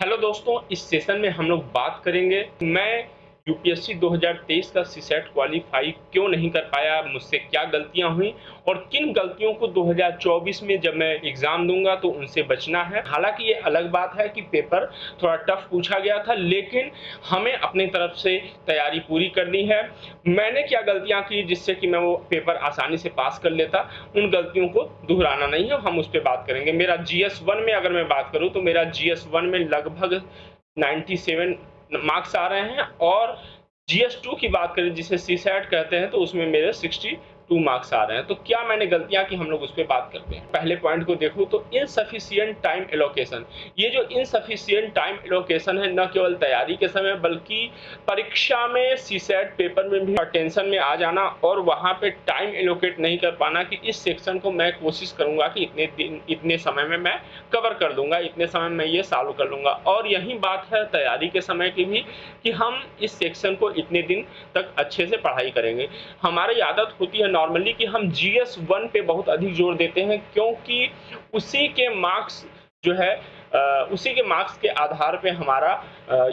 Hello दोस्तों, इस session में हम लोग बात करेंगे मैं यूपीएससी 2023 का सीसैट क्वालीफाई क्यों नहीं कर पाया, मुझसे क्या गलतियां हुई और किन गलतियों को 2024 में जब मैं एग्जाम दूंगा तो उनसे बचना है। हालांकि ये अलग बात है कि पेपर थोड़ा टफ पूछा गया था, लेकिन हमें अपनी तरफ से तैयारी पूरी करनी है। मैंने क्या गलतियां की जिससे कि मैं वो पेपर आसानी से पास कर लेता, उन गलतियों को दोहराना नहीं है, हम उस पर बात करेंगे। मेरा GS1 में अगर मैं बात करूं तो मेरा GS1 में लगभग 97 मार्क्स आ रहे हैं और GS2 की बात करें जिसे सीसैट कहते हैं तो उसमें मेरे 62 मार्क्स आ रहे हैं। तो क्या मैंने गलतियां की, हम लोग उस पर बात करते हैं। पहले पॉइंट को देखो तो इनसफिशिएंट टाइम एलोकेशन। ये जो इनसफिशिएंट टाइम एलोकेशन है, न केवल तैयारी के समय बल्कि परीक्षा में सीसैट पेपर में भी टेंशन में आ जाना और वहां पे टाइम एलोकेट नहीं कर पाना कि इस सेक्शन को मैं कोशिश करूंगा कि इतने दिन इतने समय में मैं कवर कर दूंगा, इतने समय में ये सॉल्व कर लूंगा। और यही बात है तैयारी के समय की भी कि हम इस सेक्शन को इतने दिन तक अच्छे से पढ़ाई करेंगे। हमारी आदत होती है नॉर्मली कि हम GS1 पे बहुत अधिक जोर देते हैं, क्योंकि उसी के मार्क्स जो है उसी के मार्क्स के आधार पे हमारा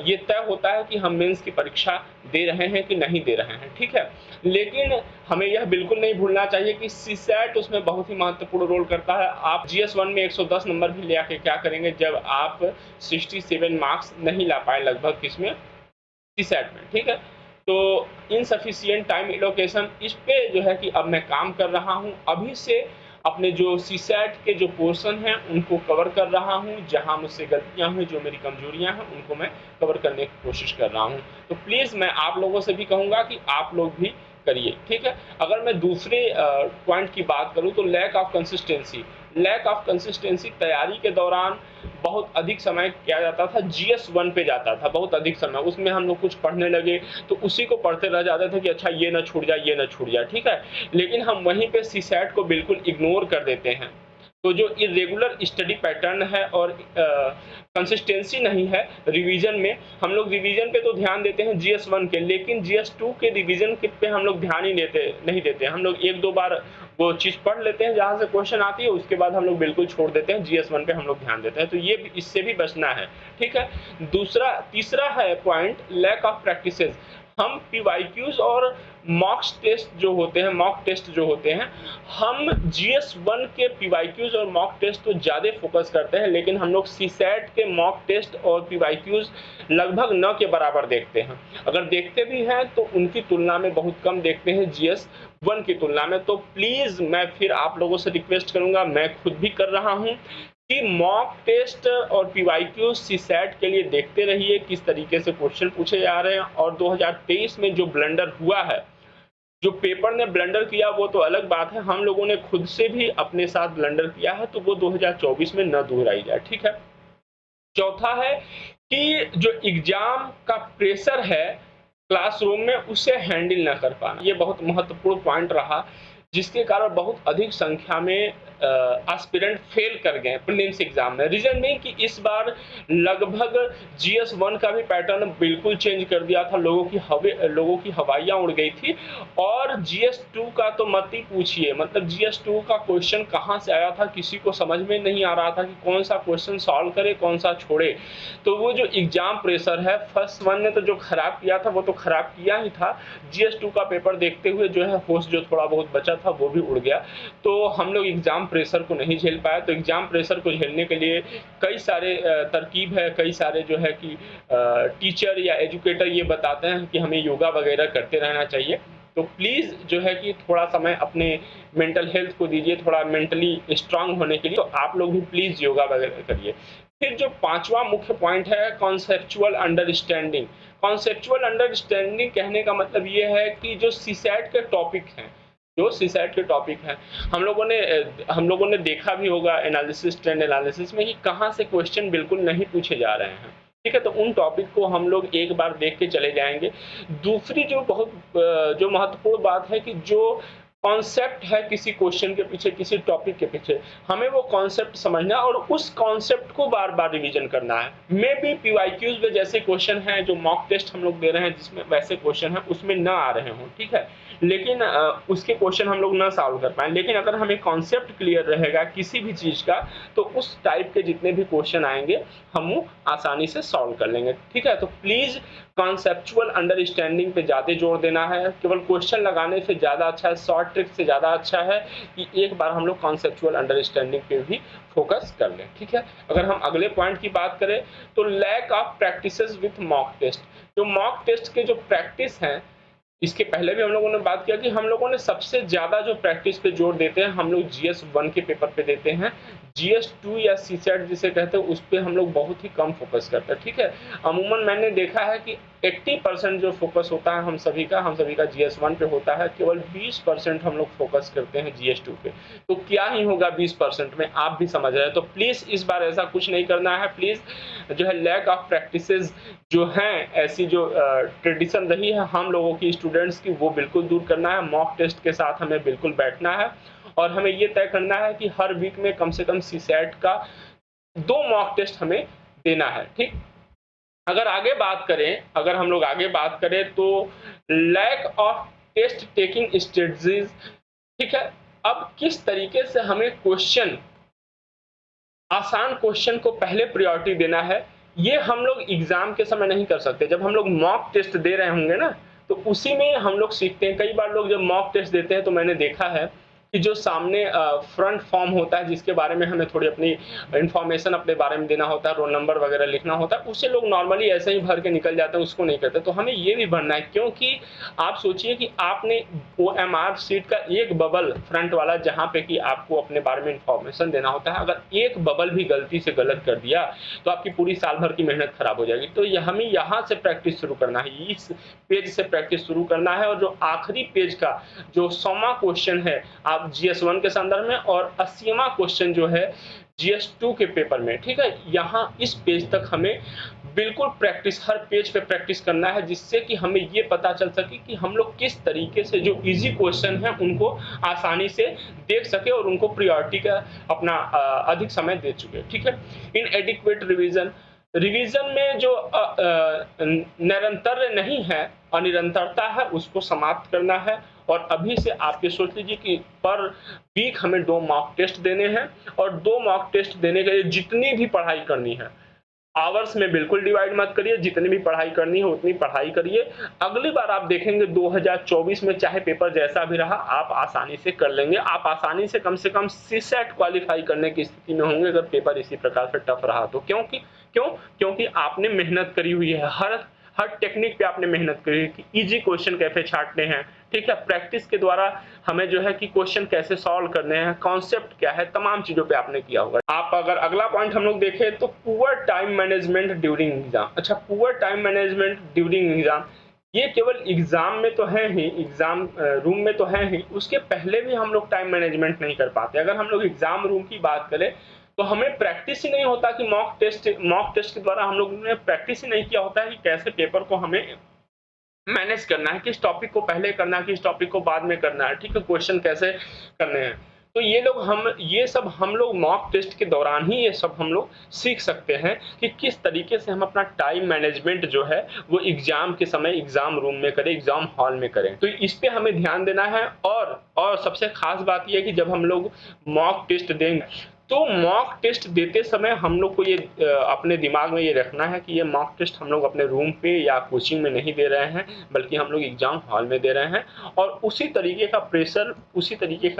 ये तय होता है कि हम मेंस की परीक्षा दे रहे हैं कि नहीं दे रहे हैं, ठीक है। लेकिन हमें यह बिल्कुल नहीं भूलना चाहिए कि सीसैट उसमें बहुत ही महत्वपूर्ण रोल करता है। आप GS1 में 110 नंबर भी ले आके क्या करेंगे जब आप 67 मार्क्स नहीं ला पाए लगभग किसमें, सीसैट में, ठीक है। तो इनसफिशिएंट टाइम एलोकेशन, इस पे जो है कि अब मैं काम कर रहा हूँ। अभी से अपने जो सीसैट के जो पोर्शन हैं उनको कवर कर रहा हूँ। जहाँ मुझसे गलतियाँ हुई, जो मेरी कमजोरियाँ हैं, उनको मैं कवर करने की कोशिश कर रहा हूँ। तो प्लीज़ मैं आप लोगों से भी कहूँगा कि आप लोग भी करिए, ठीक है। अगर मैं दूसरे पॉइंट की बात करूँ तो lack of consistency. Lack of consistency तैयारी के दौरान बहुत अधिक समय किया जाता था, GS1 पे जाता था बहुत अधिक समय। उसमें हम लोग कुछ पढ़ने लगे तो उसी को पढ़ते रह जाते थे कि अच्छा ये ना छूट जाए, ये ना छूट जाए, ठीक है। लेकिन हम वहीं पे सीसैट को बिल्कुल इग्नोर कर देते हैं। तो जो इरेगुलर स्टडी पैटर्न है और कंसिस्टेंसी नहीं है रिवीजन में, हम लोग रिवीजन पे तो ध्यान देते हैं GS1 के, लेकिन GS2 के रिवीजन पे हम लोग ध्यान ही नहीं देते। हम लोग एक दो बार वो चीज़ पढ़ लेते हैं जहाँ से क्वेश्चन आती है, उसके बाद हम लोग बिल्कुल छोड़ देते हैं, GS1 पे हम लोग ध्यान देते हैं। तो ये इससे भी बचना है, ठीक है। तीसरा है पॉइंट लैक ऑफ प्रैक्टिसेस। हम PYQs और मॉक टेस्ट जो होते हैं, हम GS1 के PYQs और मॉक टेस्ट तो ज़्यादा फोकस करते हैं, लेकिन हम लोग सीसैट के मॉक टेस्ट और PYQs लगभग न के बराबर देखते हैं। अगर देखते भी हैं तो उनकी तुलना में बहुत कम देखते हैं GS1 की तुलना में। तो प्लीज़ मैं फिर आप लोगों से रिक्वेस्ट करूंगा, मैं खुद भी कर रहा हूं, कि मॉक टेस्ट और PYQ सीसैट के लिए देखते रहिए किस तरीके से क्वेश्चन पूछे जा रहे हैं। और 2023 में जो ब्लंडर हुआ है, जो पेपर ने ब्लंडर किया वो तो अलग बात है, हम लोगों ने खुद से भी अपने साथ ब्लंडर किया है, तो वो 2024 में न दोहराई जाए, ठीक है। चौथा है कि जो एग्जाम का प्रेशर है क्लासरूम में, उसे हैंडल ना कर पाना। ये बहुत महत्वपूर्ण पॉइंट रहा, जिसके कारण बहुत अधिक संख्या में एस्पिरेंट फेल कर गए प्रीलिम्स एग्जाम में। रीजन नहीं कि इस बार लगभग GS1 का भी पैटर्न बिल्कुल चेंज कर दिया था, लोगों की हवाइयां उड़ गई थी। और GS2 का तो मत ही पूछिए, मतलब GS2 का क्वेश्चन कहाँ से आया था किसी को समझ में नहीं आ रहा था कि कौन सा क्वेश्चन सॉल्व करे कौन सा छोड़े। तो वो जो एग्जाम प्रेशर है, फर्स्ट वन ने तो जो खराब किया था वो तो खराब किया ही था, GS2 का पेपर देखते हुए जो है होश जो थोड़ा बहुत बचा था वो भी उड़ गया। तो हम लोग एग्जाम प्रेशर को नहीं झेल पाए। तो एग्जाम प्रेशर को झेलने के लिए कई सारे तरकीब है, कई सारे जो है कि टीचर या एजुकेटर ये बताते हैं कि हमें योगा वगैरह करते रहना चाहिए। तो प्लीज़ जो है कि थोड़ा समय अपने मेंटल हेल्थ को दीजिए, थोड़ा मेंटली स्ट्रांग होने के लिए। तो आप लोग भी प्लीज़ योगा वगैरह करिए। फिर जो पांचवा मुख्य पॉइंट है कॉन्सेप्चुअल अंडरस्टैंडिंग। कॉन्सेप्चुअल अंडरस्टैंडिंग कहने का मतलब ये है कि जो सीसैट के टॉपिक हैं, जो सीसैट के टॉपिक हैं, हम लोगों ने देखा भी होगा एनालिसिस, ट्रेंड एनालिसिस में कि कहाँ से क्वेश्चन बिल्कुल नहीं पूछे जा रहे हैं, ठीक है। तो उन टॉपिक को हम लोग एक बार देख के चले जाएंगे। दूसरी जो महत्वपूर्ण बात है कि जो कॉन्सेप्ट है किसी क्वेश्चन के पीछे, किसी टॉपिक के पीछे, हमें वो कॉन्सेप्ट समझना और उस कॉन्सेप्ट को बार बार रिवीजन करना है। मे बी पीवाईक्यूज में जैसे क्वेश्चन हैं, जो मॉक टेस्ट हम लोग दे रहे हैं जिसमें वैसे क्वेश्चन हैं, उसमें ना आ रहे हों, ठीक है, लेकिन उसके क्वेश्चन हम लोग ना सॉल्व कर पाए, लेकिन अगर हमें कॉन्सेप्ट क्लियर रहेगा किसी भी चीज का, तो उस टाइप के जितने भी क्वेश्चन आएंगे हम वो आसानी से सॉल्व कर लेंगे, ठीक है। तो प्लीज कॉन्सेप्चुअल अंडरस्टैंडिंग पे ज्यादा जोर देना है। केवल क्वेश्चन लगाने से ज्यादा अच्छा है, शॉर्ट ट्रिक से ज्यादा अच्छा है कि एक बार हम लोग कॉन्सेप्चुअल अंडरस्टैंडिंग पे भी फोकस कर लें, ठीक है। अगर हम अगले पॉइंट की बात करें तो lack of practices with mock test. जो मॉक टेस्ट के जो प्रैक्टिस हैं, इसके पहले भी हम लोगों ने बात किया कि हम लोगों ने सबसे ज्यादा जो प्रैक्टिस पे जोर देते हैं हम लोग GS1 के पेपर पे देते हैं। GS2 या CSET जिसे कहते हैं उस पे हम लोग बहुत ही कम फोकस करते हैं, ठीक है। अमूमन मैंने देखा है कि 80% जो फोकस होता है हम सभी का GS1 पे होता है, केवल 20% हम लोग फोकस करते हैं GS2 पे। तो क्या ही होगा 20% में, आप भी समझ रहे हैं। तो प्लीज इस बार ऐसा कुछ नहीं करना है। प्लीज जो है लैक ऑफ प्रैक्टिसेस जो हैं, ऐसी जो ट्रेडिशन रही है हम लोगों की स्टूडेंट्स की, वो बिल्कुल दूर करना है। मॉक टेस्ट के साथ हमें बिल्कुल बैठना है और हमें ये तय करना है कि हर वीक में कम से कम CSET का 2 मॉक टेस्ट हमें देना है, ठीक। अगर हम लोग आगे बात करें तो lack of test taking strategies, ठीक है। अब किस तरीके से हमें आसान क्वेश्चन को पहले प्रायोरिटी देना है, ये हम लोग एग्जाम के समय नहीं कर सकते। जब हम लोग मॉक टेस्ट दे रहे होंगे ना, तो उसी में हम लोग सीखते हैं। कई बार लोग जब मॉक टेस्ट देते हैं तो मैंने देखा है कि जो सामने फ्रंट फॉर्म होता है जिसके बारे में हमें थोड़ी अपनी इंफॉर्मेशन अपने बारे में देना होता है, रोल नंबर वगैरह लिखना होता है, उसे लोग नॉर्मली ऐसे ही भर के निकल जाते हैं, उसको नहीं करते। तो हमें ये भी भरना है, क्योंकि आप सोचिए कि आपने OMR शीट का एक बबल फ्रंट वाला जहां पे कि आपको अपने बारे में इंफॉर्मेशन देना होता है, अगर एक बबल भी गलती से गलत कर दिया तो आपकी पूरी साल भर की मेहनत खराब हो जाएगी। तो हमें यहाँ से प्रैक्टिस शुरू करना है, इस पेज से प्रैक्टिस शुरू करना है। और जो आखिरी पेज का जो 100वां क्वेश्चन है आप GS1 के संदर्भ में, और 80वां क्वेश्चन जो है GS2 के पेपर में, ठीक है। यहाँ इस पेज तक हमें बिल्कुल प्रैक्टिस, हर पेज पे प्रैक्टिस करना है, जिससे कि हमें ये पता चल सके कि हम लोग किस तरीके से जो इजी क्वेश्चन है उनको आसानी से देख सके और उनको प्रायोरिटी का अपना अधिक समय दे चुके, ठीक है। इनएडिक्वेट रिवीजन में जो निरंतर नहीं है, अनिरंतरता है, उसको समाप्त करना है। और अभी से आप ये सोच लीजिए कि पर वीक हमें 2 मॉक टेस्ट देने हैं, और 2 मॉक टेस्ट देने के लिए जितनी भी पढ़ाई करनी है, आवर्स में बिल्कुल डिवाइड मत करिए, जितनी भी पढ़ाई करनी है उतनी पढ़ाई करिए। अगली बार आप देखेंगे 2024 में चाहे पेपर जैसा भी रहा, आप आसानी से कर लेंगे। आप आसानी से कम CSET क्वालिफाई करने की स्थिति में होंगे अगर पेपर इसी प्रकार से टफ रहा तो। क्योंकि आपने मेहनत करी हुई है, हर टेक्निक पे आपने मेहनत करी है कि इजी क्वेश्चन कैसे छांटने हैं, ठीक है। प्रैक्टिस के द्वारा हमें जो है कि क्वेश्चन कैसे सॉल्व करने हैं, कॉन्सेप्ट क्या है, तमाम चीजों पे आपने किया होगा। आप अगर अगला पॉइंट हम लोग देखें तो poor time management during exam. अच्छा, poor time management during exam, ये केवल एग्जाम में तो है ही, एग्जाम रूम में तो है ही, उसके पहले भी हम लोग टाइम मैनेजमेंट नहीं कर पाते। अगर हम लोग एग्जाम रूम की बात करें तो हमें प्रैक्टिस ही नहीं होता कि मॉक टेस्ट के द्वारा हम लोग ने प्रैक्टिस ही नहीं किया होता है कि कैसे पेपर को हमें मैनेज करना है, किस टॉपिक को पहले करना है, किस टॉपिक को बाद में करना है, ठीक है, क्वेश्चन कैसे करने हैं। तो ये सब हम लोग मॉक टेस्ट के दौरान ही ये सब हम लोग सीख सकते हैं कि किस तरीके से हम अपना टाइम मैनेजमेंट जो है वो एग्जाम के समय एग्जाम रूम में करें, एग्जाम हॉल में करें। तो इस पे हमें ध्यान देना है। और सबसे खास बात यह है कि जब हम लोग मॉक टेस्ट देंगे तो मॉक टेस्ट देते समय हम लोग को ये अपने दिमाग में ये रखना है कि ये मॉक टेस्ट हम लोग अपने रूम पे या कोचिंग में नहीं दे रहे हैं, बल्कि हम लोग एग्जाम हॉल में दे रहे हैं। और उसी तरीके का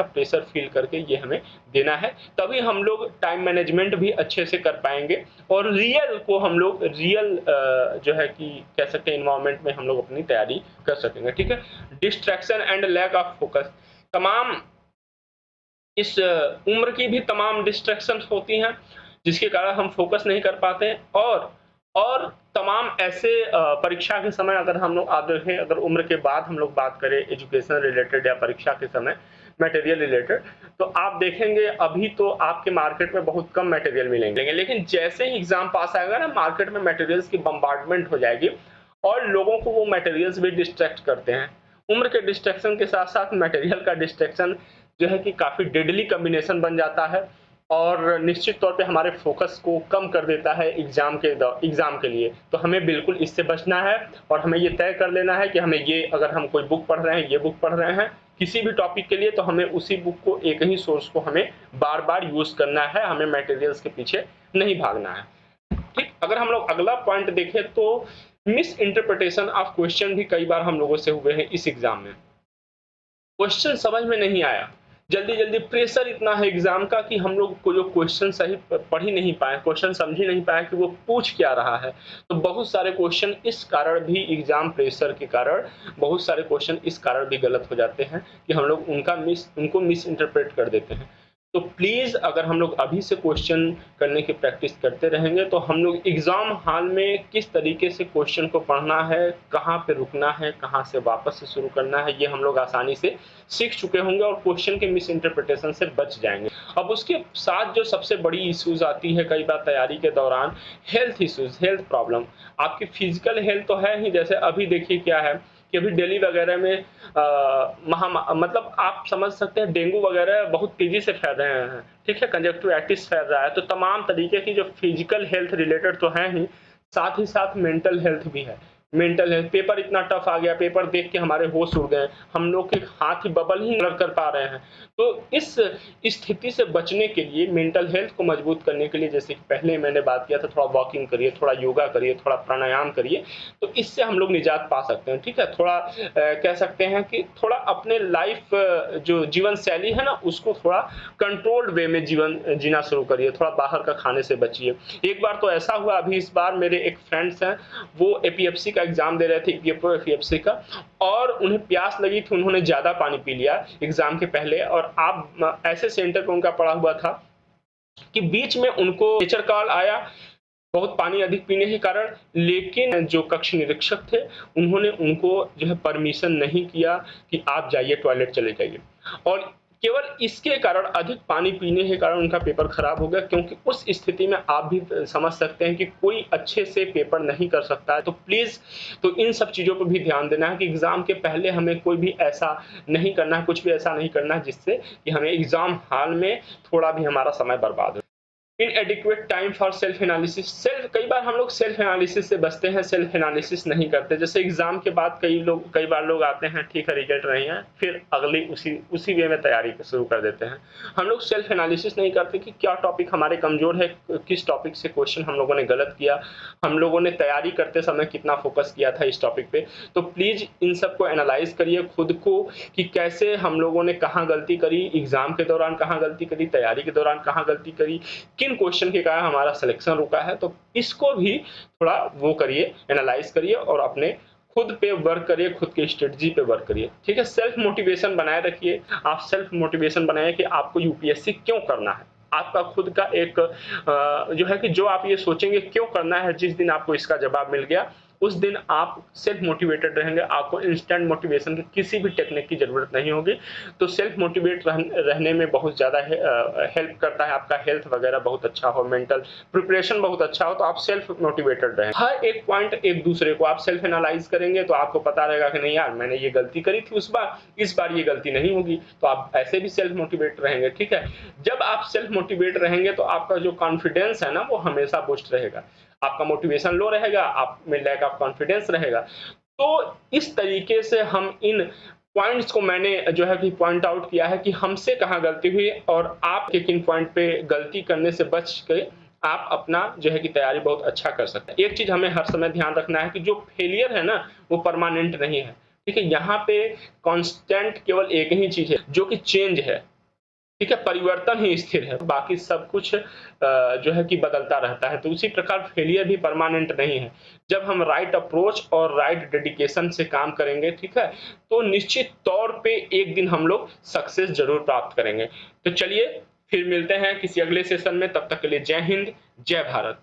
प्रेशर फील करके ये हमें देना है, तभी हम लोग टाइम मैनेजमेंट भी अच्छे से कर पाएंगे और रियल जो है कि कह सकते हैं इन्वायरमेंट में हम लोग अपनी तैयारी कर सकेंगे, ठीक है। Distraction and lack of focus, इस उम्र की भी तमाम डिस्ट्रैक्शंस होती हैं जिसके कारण हम फोकस नहीं कर पाते। और तमाम ऐसे परीक्षा के समय अगर हम लोग अगर उम्र के बाद हम लोग बात करें एजुकेशन रिलेटेड या परीक्षा के समय मटेरियल रिलेटेड, तो आप देखेंगे अभी तो आपके मार्केट में बहुत कम मटेरियल मिलेंगे, लेकिन जैसे ही एग्जाम पास आएगा ना, मार्केट में मटेरियल्स की बम्बार्डमेंट हो जाएगी और लोगों को वो मटेरियल्स भी डिस्ट्रैक्ट करते हैं। उम्र के डिस्ट्रैक्शन के साथ-साथ मटेरियल का डिस्ट्रैक्शन जो है कि काफ़ी डेडली कॉम्बिनेशन बन जाता है और निश्चित तौर पे हमारे फ़ोकस को कम कर देता है एग्ज़ाम के लिए। तो हमें बिल्कुल इससे बचना है और हमें ये तय कर लेना है कि हमें ये अगर हम कोई बुक पढ़ रहे हैं, ये बुक पढ़ रहे हैं, किसी भी टॉपिक के लिए तो हमें उसी बुक को एक ही सोर्स को हमें बार-बार यूज़ करना है, हमें मटेरियल्स के पीछे नहीं भागना है। ठीक, अगर हम लोग अगला पॉइंट देखें तो मिस इंटरप्रिटेशन ऑफ क्वेश्चन भी कई बार हम लोगों से हुए हैं इस एग्ज़ाम में। क्वेश्चन समझ में नहीं आया, जल्दी-जल्दी प्रेशर इतना है एग्ज़ाम का कि हम लोग को जो क्वेश्चन सही पढ़ ही नहीं पाए, क्वेश्चन समझ ही नहीं पाए कि वो पूछ क्या रहा है। तो बहुत सारे क्वेश्चन इस कारण भी एग्ज़ाम प्रेशर के कारण बहुत सारे क्वेश्चन इस कारण भी गलत हो जाते हैं कि हम लोग उनको मिस इंटरप्रेट कर देते हैं। तो प्लीज़ अगर हम लोग अभी से क्वेश्चन करने की प्रैक्टिस करते रहेंगे तो हम लोग एग्ज़ाम हॉल में किस तरीके से क्वेश्चन को पढ़ना है, कहाँ पे रुकना है, कहाँ से वापस से शुरू करना है, ये हम लोग आसानी से सीख चुके होंगे और क्वेश्चन के मिस इंटरप्रिटेशन से बच जाएँगे। अब उसके साथ जो सबसे बड़ी इश्यूज़ आती है कई बार तैयारी के दौरान, हेल्थ इश्यूज़, हेल्थ प्रॉब्लम। आपकी फिज़िकल हेल्थ तो है ही, जैसे अभी देखिए क्या है कि अभी दिल्ली वगैरह में मतलब आप समझ सकते हैं डेंगू वगैरह बहुत तेज़ी से फैल रहे हैं, ठीक है? कंजक्टिवाइटिस फैल रहा है, तो तमाम तरीके की जो फिज़िकल हेल्थ रिलेटेड तो हैं ही, साथ ही साथ मेंटल हेल्थ भी है। मेंटल हेल्थ, पेपर इतना टफ आ गया, पेपर देख के हमारे होश उड़ गए, हम लोग के हाथ ही बबल ही नहीं कर पा रहे हैं। तो इस स्थिति से बचने के लिए, मेंटल हेल्थ को मजबूत करने के लिए, जैसे कि पहले मैंने बात किया था, थोड़ा वॉकिंग करिए, थोड़ा योगा करिए, थोड़ा प्राणायाम करिए, तो इससे हम लोग निजात पा सकते हैं, ठीक है? थोड़ा कह सकते हैं कि थोड़ा अपने लाइफ जो जीवन शैली है ना, उसको थोड़ा कंट्रोल्ड वे में जीवन जीना शुरू करिए, थोड़ा बाहर का खाने से बचिए। एक बार तो ऐसा हुआ, अभी इस बार मेरे एक फ्रेंड्स हैं, वो एपीएफसी का एग्ज़ाम दे रहे थे, ईपीएफओ एपीएफसी का, और उन्हें प्यास लगी थी, उन्होंने ज़्यादा पानी पी लिया एग्ज़ाम के पहले, और ऐसे सेंटर पे उनका पड़ा हुआ था कि बीच में उनको नेचर कॉल आया, बहुत पानी अधिक पीने के कारण, लेकिन जो कक्ष निरीक्षक थे, उन्होंने उनको जो है परमिशन नहीं किया कि आप जाइए, टॉयलेट चले जाइए। और केवल इसके कारण, अधिक पानी पीने के कारण उनका पेपर खराब हो गया, क्योंकि उस स्थिति में आप भी समझ सकते हैं कि कोई अच्छे से पेपर नहीं कर सकता है। तो प्लीज़, तो इन सब चीज़ों पे भी ध्यान देना है कि एग्ज़ाम के पहले हमें कोई भी ऐसा नहीं करना है, कुछ भी ऐसा नहीं करना है जिससे कि हमें एग्ज़ाम हॉल में थोड़ा भी हमारा समय बर्बाद हो। इनएडिक्वेट टाइम फॉर सेल्फ एनालिसिस। कई बार हम लोग सेल्फ एनालिसिस से बचते हैं, सेल्फ एनालिसिस नहीं करते। जैसे एग्जाम के बाद कई बार लोग आते हैं, ठीक है रिजल्ट नहीं है, फिर अगली उसी वे में तैयारी शुरू कर देते हैं। हम लोग सेल्फ एनालिसिस नहीं करते कि क्या टॉपिक हमारे कमजोर है, किस टॉपिक से क्वेश्चन हम लोगों ने गलत किया, हम लोगों ने तैयारी करते समय कितना फोकस किया था इस टॉपिक पे। तो प्लीज इन सबको एनालाइज करिए खुद को कि कैसे हम लोगों ने कहाँ गलती करी, एग्जाम के दौरान कहाँ गलती करी, तैयारी के दौरान कहाँ गलती करी, किन क्वेश्चन के कारण हमारा सिलेक्शन रुका है। तो इसको भी थोड़ा वो करिए, एनालाइज करिए और अपने खुद पे वर्क करिए, खुद की स्ट्रेटजी पे वर्क करिए, ठीक है। सेल्फ मोटिवेशन बनाए रखिए। आप सेल्फ मोटिवेशन बनाए कि आपको यूपीएससी क्यों करना है। आपका खुद का एक जो है कि जो आप ये सोचेंगे क्यों करना है, जिस दिन आपको इसका जवाब मिल गया उस दिन आप सेल्फ मोटिवेटेड रहेंगे। आपको इंस्टेंट मोटिवेशन की किसी भी टेक्निक की जरूरत नहीं होगी। तो सेल्फ मोटिवेट रहने में बहुत ज़्यादा हेल्प करता है। आपका हेल्थ वगैरह बहुत अच्छा हो, मेंटल प्रिपरेशन बहुत अच्छा हो, तो आप सेल्फ मोटिवेटेड रहें। हर एक पॉइंट एक दूसरे को आप सेल्फ एनालाइज करेंगे तो आपको पता रहेगा कि नहीं यार, मैंने ये गलती करी थी उस बार, इस बार ये गलती नहीं होगी। तो आप ऐसे भी सेल्फ मोटिवेट रहेंगे, ठीक है। जब आप सेल्फ मोटिवेट रहेंगे तो आपका जो कॉन्फिडेंस है ना, वो हमेशा बूस्ट रहेगा। आपका मोटिवेशन लो रहेगा, आप में लैक ऑफ कॉन्फिडेंस रहेगा। तो इस तरीके से हम इन पॉइंट्स को मैंने जो है कि पॉइंट आउट किया है कि हमसे कहाँ गलती हुई और आप किन पॉइंट पे गलती करने से बच के आप अपना जो है कि तैयारी बहुत अच्छा कर सकते हैं। एक चीज हमें हर समय ध्यान रखना है कि जो फेलियर है ना, वो परमानेंट नहीं है, ठीक है। यहाँ पे कांस्टेंट केवल एक ही चीज है जो कि चेंज है, ठीक है। परिवर्तन ही स्थिर है, बाकी सब कुछ जो है कि बदलता रहता है। तो उसी प्रकार फेलियर भी परमानेंट नहीं है। जब हम राइट अप्रोच और राइट डेडिकेशन से काम करेंगे, ठीक है, तो निश्चित तौर पे एक दिन हम लोग सक्सेस जरूर प्राप्त करेंगे। तो चलिए फिर मिलते हैं किसी अगले सेशन में। तब तक के लिए जय हिंद, जय भारत।